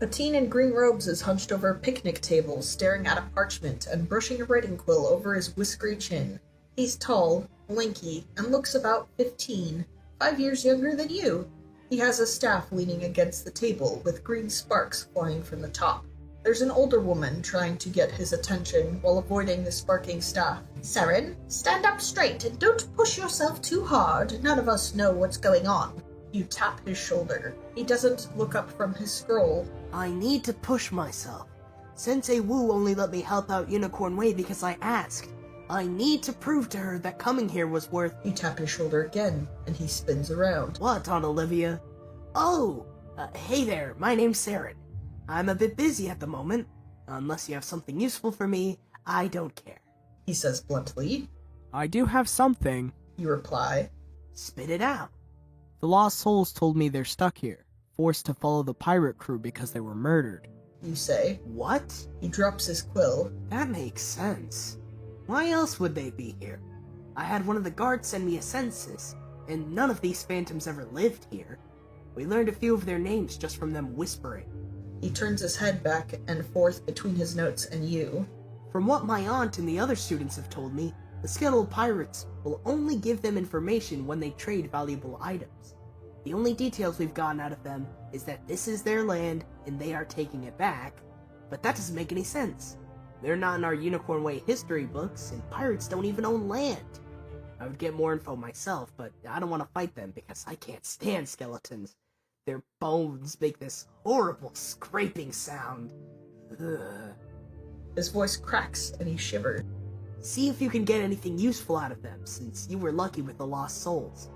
A teen in green robes is hunched over a picnic table, staring at a parchment and brushing a writing quill over his whiskery chin. He's tall, lanky, and looks about 15, 5 years younger than you. He has a staff leaning against the table, with green sparks flying from the top. There's an older woman trying to get his attention while avoiding the sparking staff. Ceren, stand up straight and don't push yourself too hard. None of us know what's going on. You tap his shoulder. He doesn't look up from his scroll. I need to push myself. Sensei Wu only let me help out Unicorn Way because I asked. I need to prove to her that coming here was worth— You tap his shoulder again, and he spins around. What, Aunt Olivia? Oh, hey there, my name's Ceren. I'm a bit busy at the moment. Unless you have something useful for me, I don't care. He says bluntly. I do have something. You reply. Spit it out. The Lost Souls told me they're stuck here, forced to follow the pirate crew because they were murdered. You say. What? He drops his quill. That makes sense. Why else would they be here? I had one of the guards send me a census, and none of these phantoms ever lived here. We learned a few of their names just from them whispering. He turns his head back and forth between his notes and you. From what my aunt and the other students have told me, the Skittle Pirates will only give them information when they trade valuable items. The only details we've gotten out of them is that this is their land and they are taking it back, but that doesn't make any sense. They're not in our Unicorn Way history books, and pirates don't even own land. I would get more info myself, but I don't want to fight them because I can't stand skeletons. Their bones make this horrible scraping sound. Ugh. His voice cracks and he shivers. See if you can get anything useful out of them, since you were lucky with the Lost Souls.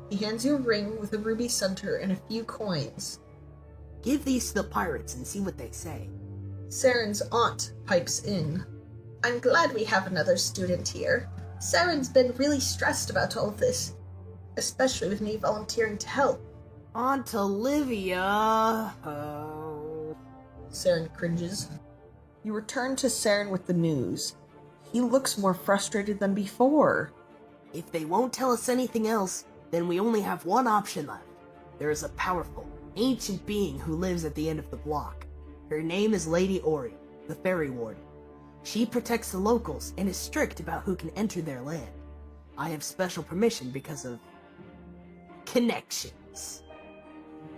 He hands you a ring with a ruby center and a few coins. Give these to the pirates and see what they say. Ceren's aunt pipes in. I'm glad we have another student here. Ceren's been really stressed about all of this, especially with me volunteering to help. Aunt Olivia. Oh. Ceren cringes. You return to Ceren with the news. He looks more frustrated than before. If they won't tell us anything else, then we only have one option left. There is a powerful, ancient being who lives at the end of the block. Her name is Lady Ori, the Fairy Warden. She protects the locals and is strict about who can enter their land. I have special permission because of connections.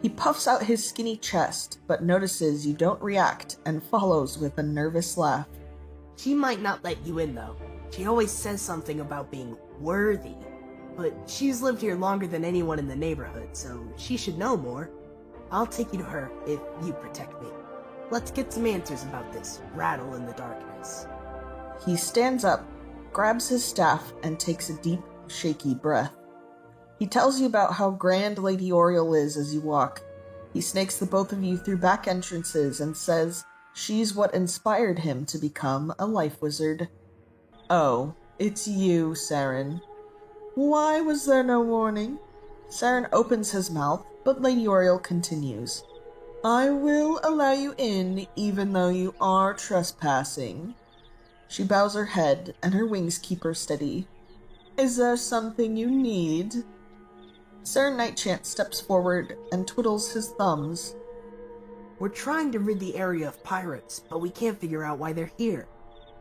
He puffs out his skinny chest, but notices you don't react and follows with a nervous laugh. She might not let you in, though. She always says something about being worthy. But she's lived here longer than anyone in the neighborhood, so she should know more. I'll take you to her if you protect me. Let's get some answers about this rattle in the darkness. He stands up, grabs his staff, and takes a deep, shaky breath. He tells you about how grand Lady Oriole is as you walk. He snakes the both of you through back entrances and says she's what inspired him to become a life wizard. Oh, it's you, Ceren. Why was there no warning? Ceren opens his mouth, but Lady Oriole continues. I will allow you in, even though you are trespassing. She bows her head, and her wings keep her steady. Is there something you need? Ceren Nightchant steps forward and twiddles his thumbs. We're trying to rid the area of pirates, but we can't figure out why they're here.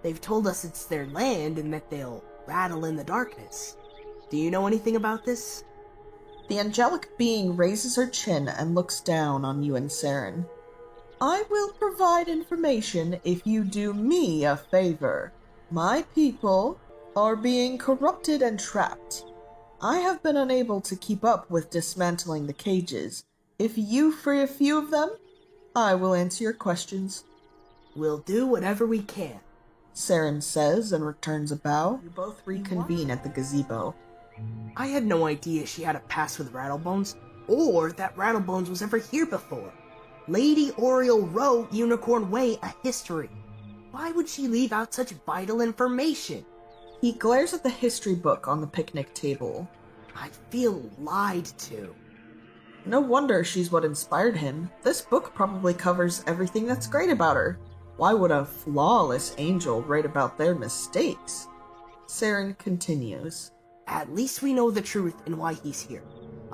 They've told us it's their land and that they'll rattle in the darkness. Do you know anything about this? The angelic being raises her chin and looks down on you and Ceren. I will provide information if you do me a favor. My people are being corrupted and trapped. I have been unable to keep up with dismantling the cages. If you free a few of them, I will answer your questions. We'll do whatever we can, Ceren says and returns a bow. You both reconvene at the gazebo. I had no idea she had a past with Rattlebones, or that Rattlebones was ever here before. Lady Oriole wrote Unicorn Way a history. Why would she leave out such vital information? He glares at the history book on the picnic table. I feel lied to. No wonder she's what inspired him. This book probably covers everything that's great about her. Why would a flawless angel write about their mistakes? Ceren continues. At least we know the truth and why he's here.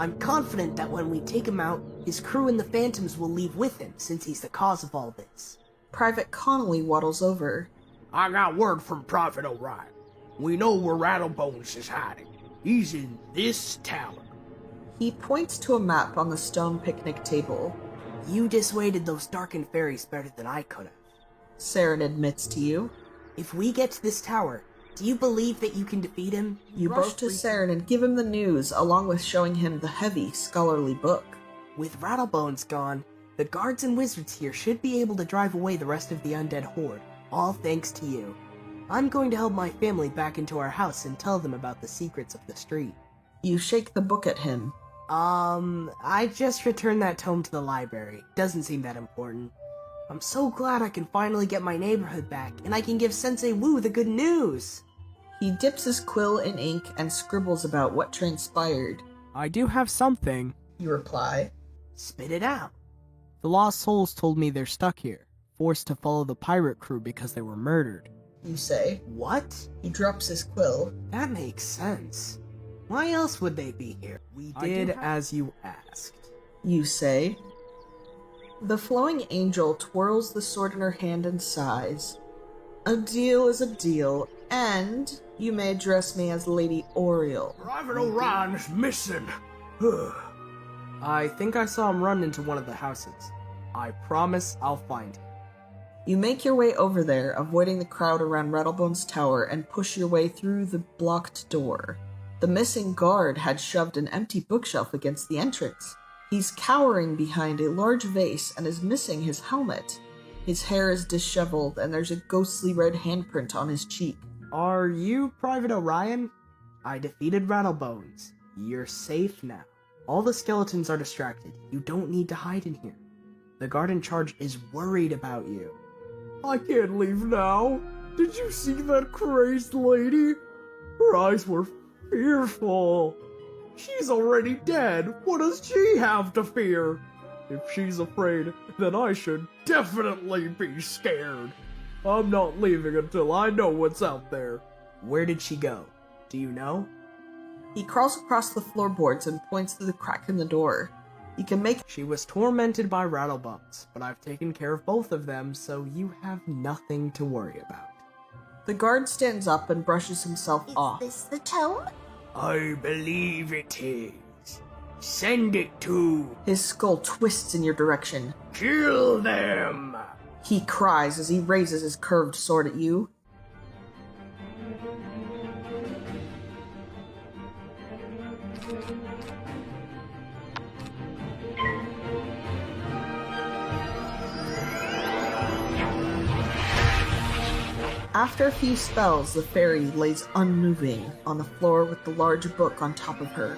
I'm confident that when we take him out, his crew and the Phantoms will leave with him, since he's the cause of all this. Private Connolly waddles over. I got word from Private Orion. We know where Rattlebones is hiding. He's in this tower. He points to a map on the stone picnic table. You dissuaded those darkened fairies better than I could have. Ceren admits to you. If we get to this tower, do you believe that you can defeat him? You rush to Ceren and give him the news, along with showing him the heavy, scholarly book. With Rattlebones gone, the guards and wizards here should be able to drive away the rest of the undead horde, all thanks to you. I'm going to help my family back into our house and tell them about the secrets of the street. You shake the book at him. I just returned that tome to the library. Doesn't seem that important. I'm so glad I can finally get my neighborhood back, and I can give Sensei Wu the good news! He dips his quill in ink and scribbles about what transpired. I do have something. You reply. Spit it out. The Lost Souls told me they're stuck here, forced to follow the pirate crew because they were murdered. You say. What? He drops his quill. That makes sense. Why else would they be here? We did as you asked. You say. The flowing angel twirls the sword in her hand and sighs. A deal is a deal, and you may address me as Lady Oriole. Private Orion's missing. I think I saw him run into one of the houses. I promise I'll find him. You make your way over there, avoiding the crowd around Rattlebones Tower, and push your way through the blocked door. The missing guard had shoved an empty bookshelf against the entrance. He's cowering behind a large vase and is missing his helmet. His hair is disheveled, and there's a ghostly red handprint on his cheek. Are you Private Orion? I defeated Rattlebones. You're safe now. All the skeletons are distracted. You don't need to hide in here. The guard in charge is worried about you. I can't leave now. Did you see that crazed lady? Her eyes were fearful. She's already dead. What does she have to fear? If she's afraid, then I should definitely be scared. I'm not leaving until I know what's out there. Where did she go? Do you know? He crawls across the floorboards and points to the crack in the door. You can make. She was tormented by Rattlebones, but I've taken care of both of them, so you have nothing to worry about. The guard stands up and brushes himself off. Is this the tome? I believe it is. Send it to... His skull twists in your direction. Kill them! He cries as he raises his curved sword at you. After a few spells, the fairy lays unmoving on the floor with the large book on top of her.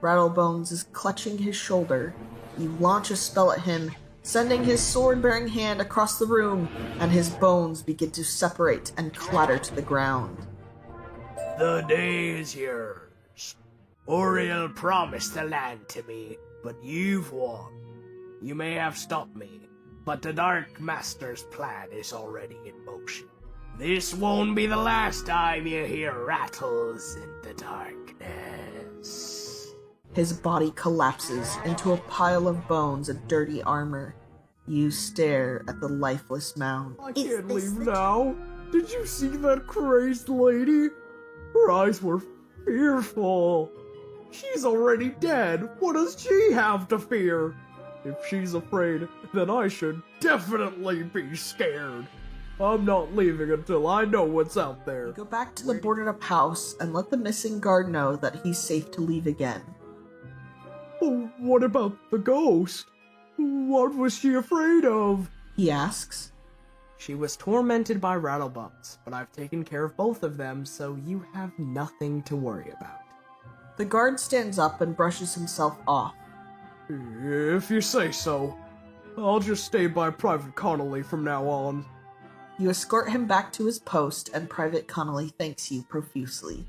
Rattlebones is clutching his shoulder. You launch a spell at him, sending his sword-bearing hand across the room, and his bones begin to separate and clatter to the ground. The day is yours. Oriel promised the land to me, but you've won. You may have stopped me, but the Dark Master's plan is already in motion. This won't be the last time you hear rattles in the darkness. His body collapses into a pile of bones and dirty armor. You stare at the lifeless mound. I Is can't this leave the now. Did you see that crazed lady? Her eyes were fearful. She's already dead. What does she have to fear? If she's afraid, then I should definitely be scared. I'm not leaving until I know what's out there. Go back to the boarded-up house and let the missing guard know that he's safe to leave again. Oh, what about the ghost? What was she afraid of? He asks. She was tormented by Rattlebones, but I've taken care of both of them, so you have nothing to worry about. The guard stands up and brushes himself off. If you say so. I'll just stay by Private Connolly from now on. You escort him back to his post, and Private Connolly thanks you profusely.